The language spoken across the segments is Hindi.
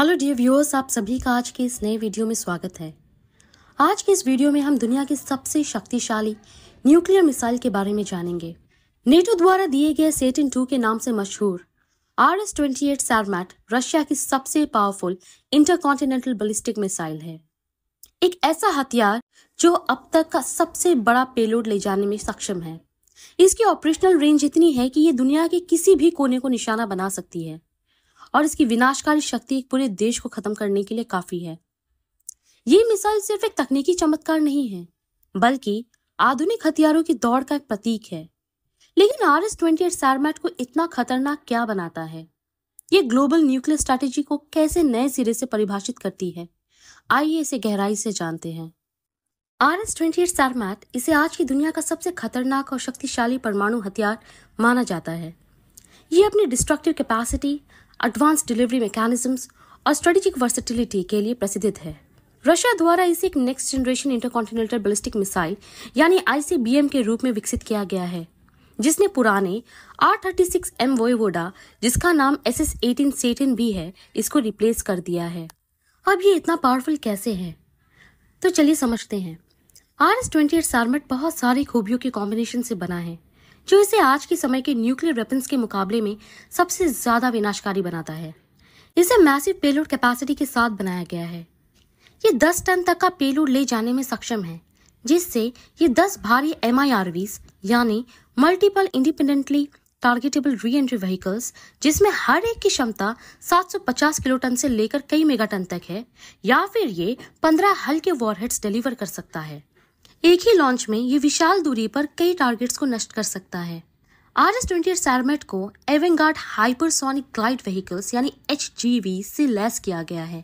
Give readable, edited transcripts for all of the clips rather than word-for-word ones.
हेलो डियर व्यूअर्स, आप सभी का आज के इस नए वीडियो में स्वागत है। आज के इस वीडियो में हम दुनिया की सबसे शक्तिशाली न्यूक्लियर मिसाइल के बारे में जानेंगे। नेटो द्वारा दिए गए सेटिन 2 के नाम से मशहूर RS-28 सैरमैट रशिया की सबसे पावरफुल इंटरकॉन्टिनेंटल बैलिस्टिक मिसाइल है। एक ऐसा हथियार जो अब तक का सबसे बड़ा पेलोड ले जाने में सक्षम है। इसकी ऑपरेशनल रेंज इतनी है कि ये दुनिया के किसी भी कोने को निशाना बना सकती है और इसकी विनाशकारी शक्ति एक पूरे देश को खत्म करने के लिए काफी है। ये मिसाइल सिर्फ एक तकनीकी चमत्कार नहीं है, बल्कि आधुनिक हथियारों की दौड़ का एक प्रतीक है। लेकिन RS-28 सैरमैट को इतना खतरनाक क्या बनाता है? ये ग्लोबल न्यूक्लियर स्ट्रैटेजी को कैसे नए सिरे से परिभाषित करती है? आइए इसे गहराई से जानते हैं। RS-28 सैरमैट इसे आज की दुनिया का सबसे खतरनाक और शक्तिशाली परमाणु हथियार माना जाता है। ये अपनी destructive capacity, advance delivery mechanisms और स्ट्रेटेजिक वर्सेटिलिटी के लिए प्रसिद्ध है। रशिया द्वारा इसे एक next generation intercontinental ballistic missile यानी ICBM के रूप में विकसित किया गया है, जिसने पुराने R-36M वोयवोडा, जिसका नाम SS-18 सेटिन भी है, इसको रिप्लेस कर दिया है। अब ये इतना पावरफुल कैसे है? तो चलिए समझते हैं। RS-28 सैरमैट बहुत सारी खूबियों के कॉम्बिनेशन से बना है, जो इसे आज के समय के न्यूक्लियर वेपन्स के मुकाबले में सबसे ज्यादा विनाशकारी बनाता है। इसे मैसिव पेलोड कैपेसिटी के साथ बनाया गया है। ये 10 टन तक का पेलोड ले जाने में सक्षम है, जिससे ये 10 भारी MIRVs यानी multiple independently targetable re entry vehicles, जिसमें हर एक की क्षमता 750 किलोटन से लेकर कई मेगाटन तक है, या फिर ये 15 हल्के वॉरहेड्स डिलीवर कर सकता है। एक ही लॉन्च में ये विशाल दूरी पर कई टारगेट्स को नष्ट कर सकता है। RS-28 सैरमैट को एवेंगार्ड हाइपरसोनिक ग्लाइड व्हीकल्स यानी HGV से लैस किया गया है,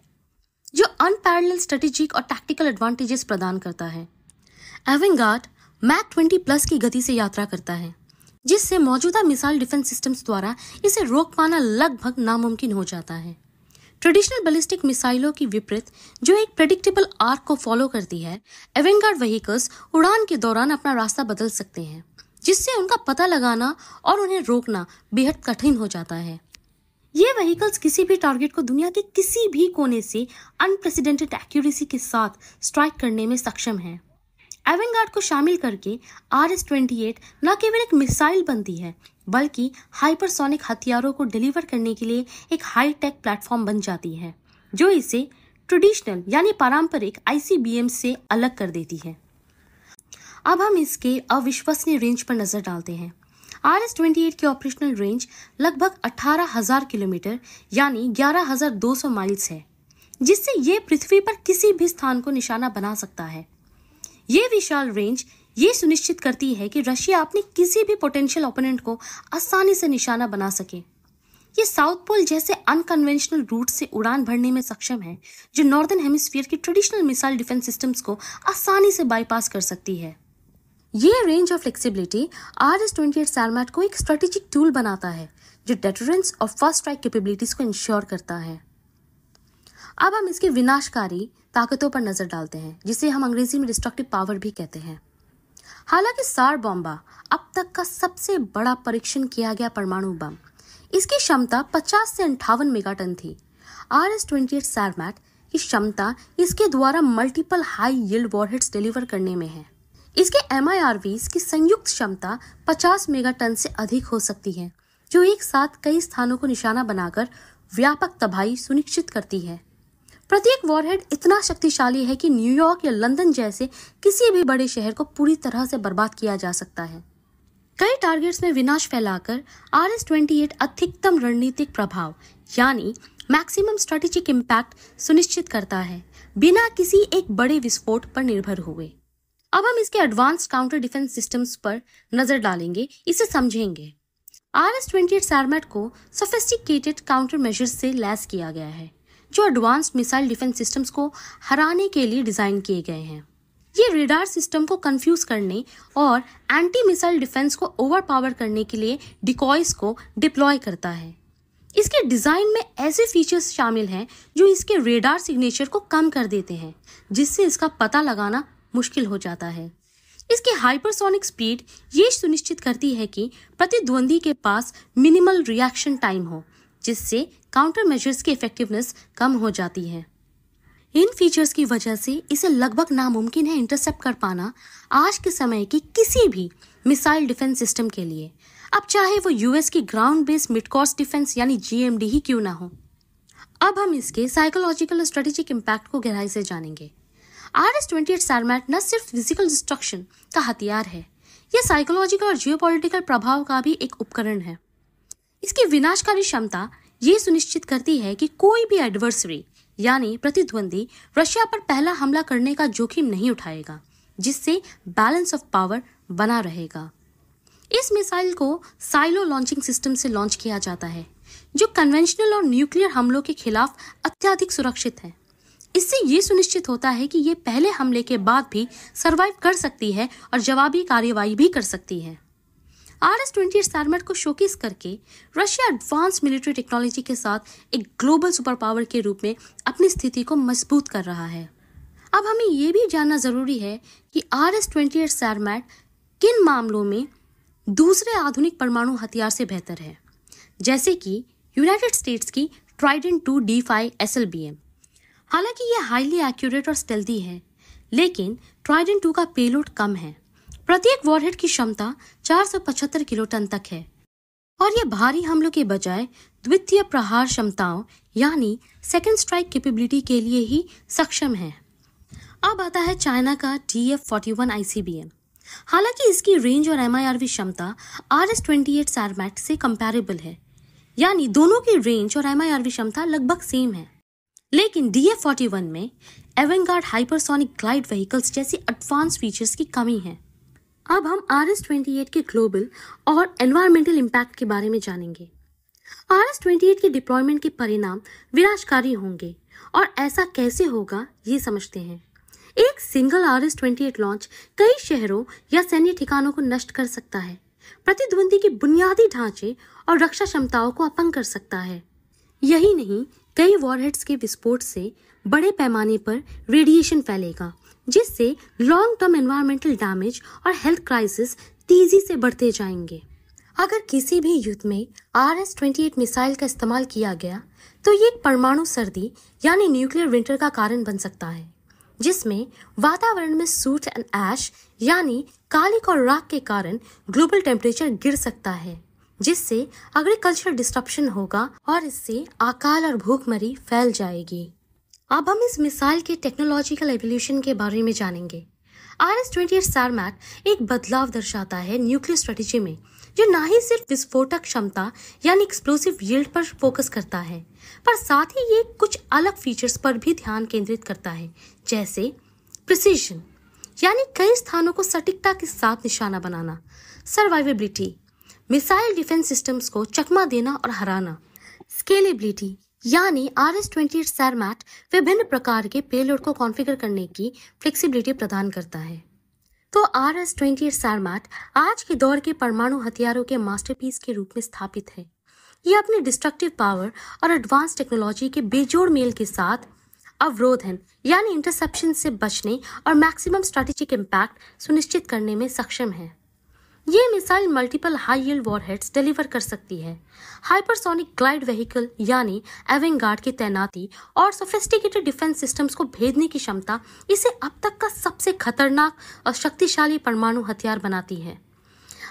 जो अनपैरेलल स्ट्रेटेजिक और टैक्टिकल एडवांटेजेस प्रदान करता है। एवेंगार्ड मैक 20+ की गति से यात्रा करता है, जिससे मौजूदा मिसाइल डिफेंस सिस्टम्स द्वारा इसे रोक पाना लगभग नामुमकिन हो जाता है। ट्रेडिशनल बैलिस्टिक मिसाइलों की विपरीत, जो एक प्रेडिक्टेबल आर्क को फॉलो करती है, एवेंगार्ड व्हीकल्स उड़ान के दौरान अपना रास्ता बदल सकते हैं, जिससे उनका पता लगाना और उन्हें रोकना बेहद कठिन हो जाता है। ये व्हीकल्स किसी भी टारगेट को दुनिया के किसी भी कोने से अनप्रेसिडेंटेड एक्यूरेसी के साथ स्ट्राइक करने में सक्षम है। एवेंगार्ड को शामिल करके RS-28 न केवल एक मिसाइल बनती है, बल्कि हाइपरसोनिक हथियारों को डिलीवर करने के लिए एक हाई टेक प्लेटफॉर्म बन जाती है, जो इसे ट्रेडिशनल यानी पारंपरिक ICBM से अलग कर देती है। अब हम इसके अविश्वसनीय रेंज पर नजर डालते हैं। RS-28 की ऑपरेशनल रेंज लगभग 18,000 किलोमीटर यानी 11,200 माइल्स है, जिससे ये पृथ्वी पर किसी भी स्थान को निशाना बना सकता है। ये विशाल रेंज ये सुनिश्चित करती है कि रशिया अपने किसी भी पोटेंशियल ओपोनेंट को आसानी से निशाना बना सके। ये साउथ पोल जैसे अनकन्वेंशनल रूट से उड़ान भरने में सक्षम है, जो नॉर्दर्न हेमिस्फीयर की ट्रेडिशनल मिसाइल डिफेंस सिस्टम्स को आसानी से बाईपास कर सकती है। ये रेंज और फ्लेक्सिबिलिटी RS-28 सैरमैट को एक स्ट्रेटेजिक टूल बनाता है, जो डेटरेंस और फर्स्ट स्ट्राइक कैपेबिलिटीज को इंश्योर करता है। अब हम इसकी विनाशकारी ताकतों पर नजर डालते हैं, जिसे हम अंग्रेजी में डिस्ट्रक्टिव पावर भी कहते हैं। हालांकि सार बॉम्बा अब तक का सबसे बड़ा परीक्षण किया गया परमाणु बम, इसकी क्षमता 50 से 58 मेगाटन थी। RS-28 सैरमैट की क्षमता इसके द्वारा multiple high yield warheads deliver करने में है। इसके MIRVs की संयुक्त क्षमता 50 मेगाटन से अधिक हो सकती है, जो एक साथ कई स्थानों को निशाना बनाकर व्यापक तबाही सुनिश्चित करती है। प्रत्येक वॉरहेड इतना शक्तिशाली है कि न्यूयॉर्क या लंदन जैसे किसी भी बड़े शहर को पूरी तरह से बर्बाद किया जा सकता है। कई टारगेट्स में विनाश फैलाकर RS-28 अधिकतम रणनीतिक प्रभाव यानी मैक्सिमम स्ट्रेटेजिक इम्पैक्ट सुनिश्चित करता है, बिना किसी एक बड़े विस्फोट पर निर्भर हुए। अब हम इसके एडवांस्ड काउंटर डिफेंस सिस्टम्स पर नजर डालेंगे, इसे समझेंगे। RS-28 सैरमैट को सोफिस्टिकेटेड काउंटर मेजर्स से लैस किया गया है, जो एडवांस्ड मिसाइल डिफेंस सिस्टम्स को हराने के लिए डिजाइन किए गए हैं। ये रेडार सिस्टम को कंफ्यूज करने और एंटी मिसाइल डिफेंस को ओवरपावर करने के लिए डिकॉयज को डिप्लॉय करता है। इसके डिजाइन में ऐसे फीचर्स शामिल हैं जो इसके रेडार सिग्नेचर को कम कर देते हैं, जिससे इसका पता लगाना मुश्किल हो जाता है। इसकी हाइपरसोनिक स्पीड ये सुनिश्चित करती है कि प्रतिद्वंदी के पास मिनिमल रिएक्शन टाइम हो, जिससे काउंटर मेजर्स की इफेक्टिवनेस कम हो जाती है। इन फीचर्स की वजह से इसे लगभग नामुमकिन है इंटरसेप्ट कर पाना आज के समय की किसी भी मिसाइल डिफेंस सिस्टम के लिए, अब चाहे वो यूएस की ground based mid course defence यानी जीएमडी ही क्यों ना हो। अब हम इसके साइकोलॉजिकल और स्ट्रेटेजिक इम्पैक्ट को गहराई से जानेंगे। RS-28 सैरमैट न सिर्फ फिजिकल डिस्ट्रक्शन का हथियार है, यह साइकोलॉजिकल और जियोपॉलिटिकल प्रभाव का भी एक उपकरण है। इसकी विनाशकारी क्षमता ये सुनिश्चित करती है कि कोई भी एडवर्सरी यानी प्रतिद्वंदी रशिया पर पहला हमला करने का जोखिम नहीं उठाएगा, जिससे बैलेंस ऑफ पावर बना रहेगा। इस मिसाइल को साइलो लॉन्चिंग सिस्टम से लॉन्च किया जाता है, जो कन्वेंशनल और न्यूक्लियर हमलों के खिलाफ अत्यधिक सुरक्षित है। इससे ये सुनिश्चित होता है कि ये पहले हमले के बाद भी सरवाइव कर सकती है और जवाबी कार्रवाई भी कर सकती है। RS-28 सैरमैट को शोकेस करके रशिया एडवांस मिलिट्री टेक्नोलॉजी के साथ एक ग्लोबल सुपर पावर के रूप में अपनी स्थिति को मजबूत कर रहा है। अब हमें ये भी जानना जरूरी है कि RS-28 सैरमैट किन मामलों में दूसरे आधुनिक परमाणु हथियार से बेहतर है, जैसे कि यूनाइटेड स्टेट्स की ट्राइडेंट 2 D5 SLBM। हालांकि यह हाईली एक्यूरेट और स्टेल्दी है, लेकिन ट्राइडेंट 2 का पेलोड कम है। प्रत्येक वॉरहेड की क्षमता 475 किलोटन तक है और यह भारी हमलों के बजाय द्वितीय प्रहार क्षमताओं यानी सेकेंड स्ट्राइक कैपेबिलिटी के लिए ही सक्षम है। अब आता है चाइना का TF-41 ICBM। हालांकि इसकी रेंज और MIRV क्षमता RS-28 सैरमैट से कंपैरेबल है, यानी दोनों की रेंज और MIRV क्षमता लगभग सेम है, लेकिन DF-41 में एवेंगार्ड हाइपरसोनिक ग्लाइड व्हीकल्स जैसी एडवांस फीचर्स की कमी है। अब हम RS-28 के ग्लोबल और एनवायरमेंटल इम्पैक्ट के बारे में जानेंगे। RS-28 के डिप्लॉयमेंट के परिणाम विनाशकारी होंगे और ऐसा कैसे होगा ये समझते हैं। एक सिंगल RS-28 लॉन्च कई शहरों या सैन्य ठिकानों को नष्ट कर सकता है, प्रतिद्वंदी के बुनियादी ढांचे और रक्षा क्षमताओं को अपंग कर सकता है। यही नहीं, कई वॉरहेड्स के विस्फोट से बड़े पैमाने पर रेडिएशन फैलेगा, जिससे लॉन्ग टर्म एनवायरमेंटल डैमेज और हेल्थ क्राइसिस तेजी से बढ़ते जाएंगे। अगर किसी भी युद्ध में RS-28 मिसाइल का इस्तेमाल किया गया तो ये एक परमाणु सर्दी यानी न्यूक्लियर विंटर का कारण बन सकता है, जिसमें वातावरण में सूट एंड ऐश यानी कालिक और राख के कारण ग्लोबल टेम्परेचर गिर सकता है, जिससे एग्रीकल्चर डिस्ट्रप्शन होगा और इससे अकाल और भूखमरी फैल जाएगी। अब हम इस मिसाइल के टेक्नोलॉजिकल एवोल्यूशन के बारे में जानेंगे। RS-28 सैरमैट एक बदलाव दर्शाता है न्यूक्लियर स्ट्रेटेजी में, जो न ही सिर्फ विस्फोटक क्षमता यानी एक्सप्लोसिव यील्ड पर फोकस करता है, पर साथ ही ये कुछ अलग फीचर्स पर भी ध्यान केंद्रित करता है, जैसे प्रिसीजन यानी कई स्थानों को सटीकता के साथ निशाना बनाना, सर्वाइवेबिलिटी मिसाइल डिफेंस सिस्टम्स को चकमा देना और हराना, स्केलेबिलिटी यानी RS-28 सैरमैट विभिन्न प्रकार के पेलोड को कॉन्फ़िगर करने की फ्लेक्सिबिलिटी प्रदान करता है। तो RS-28 सैरमैट आज के दौर के परमाणु हथियारों के मास्टरपीस के रूप में स्थापित है। यह अपनी डिस्ट्रक्टिव पावर और एडवांस टेक्नोलॉजी के बेजोड़ मेल के साथ अवरोधन यानी इंटरसेप्शन से बचने और मैक्सिमम स्ट्रैटेजिक इम्पैक्ट सुनिश्चित करने में सक्षम है। ये missile multiple high yield warheads deliver कर सकती है। हाइपरसोनिक ग्लाइड व्हीकल यानी एवेंगार्ड की तैनाती और सोफिस्टिकेटेड डिफेंस सिस्टम्स को भेदने की क्षमता इसे अब तक का सबसे खतरनाक और शक्तिशाली परमाणु हथियार बनाती है।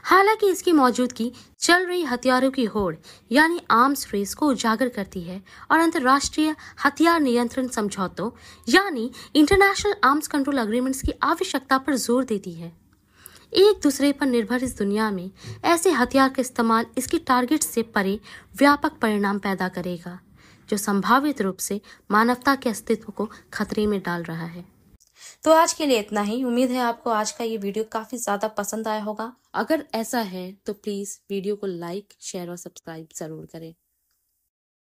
हालांकि इसकी मौजूदगी चल रही हथियारों की होड़ यानी आर्म्स रेस को उजागर करती है और अंतर्राष्ट्रीय हथियार नियंत्रण समझौतों यानी इंटरनेशनल आर्म्स कंट्रोल एग्रीमेंट्स की आवश्यकता पर जोर देती है। एक दूसरे पर निर्भर इस दुनिया में ऐसे हथियार का इस्तेमाल इसकी टारगेट से परे व्यापक परिणाम पैदा करेगा, जो संभावित रूप से मानवता के अस्तित्व को खतरे में डाल रहा है। तो आज के लिए इतना ही। उम्मीद है आपको आज का ये वीडियो काफी ज्यादा पसंद आया होगा। अगर ऐसा है तो प्लीज वीडियो को लाइक, शेयर और सब्सक्राइब जरूर करें।